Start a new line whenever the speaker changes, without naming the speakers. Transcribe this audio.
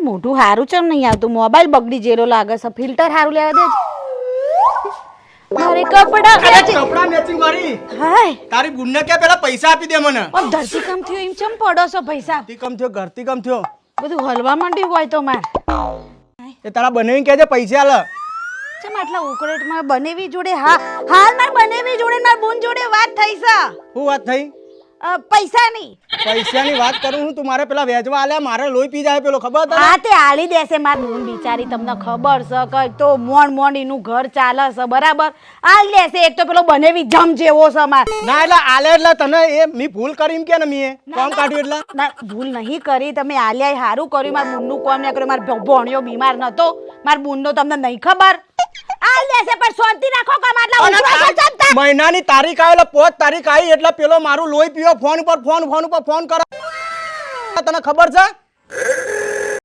મોઢું સારું ચમ નહીં આવતું મોબાઈલ બગડી જેલો લાગે છે ફિલ્ટર સારું લેવા દે મારે કપડા
કપડા મેચિંગ મારી
હાય
તારી બુનને કે પેલા પૈસા આપી દે મને
પણ ધરતી કમ થયો એમ ચમ પડો છો પૈસા
ઘરતી કમ થયો ઘરતી કમ થયો
બધું હલવા માંડ્યું હોય તો માર
એ તારા બનાવીને કહેજે પૈસા આલે
ચમ આટલા ઉકળેટમાં બનેવી જોડે હાલ માર બનેવી જોડે માર બોન જોડે વાત થઈ છે
શું વાત થઈ
પૈસાની
પૈસાની વાત કરું હું તું મારે પેલા વેચવા આલ્યા મારે લોહી પી જાય પેલો ખબર તને
હા તે આલી દેશે માર બોન બિચારી તમને ખબર છે કે તો મોણ એનું ઘર ચાલે છે બરાબર આલી દેશે એક તો પેલો બનેવી જમ જેવો છે માર
ના એટલે આલે એટલે તને એ મી ભૂલ કરી એમ કે ને મીએ કોમ કાઢ્યું એટલે
ના ભૂલ નહીં કરી તમે આલ્યા સારું કર્યું માર બુનનું કોમ ના કર્યું માર ભોણિયો બીમાર નતો માર બુનનો તમને નહીં ખબર આલ દેશે પણ શાંતિ રાખો કામ આટલા ઉછળો છો ચમતા
મહિનાની તારીખ આવે એટલે 5 તારીખ આવી એટલે પેલો મારું લોહી પીવો ફોન ઉપર ફોન કરે તને ખબર છે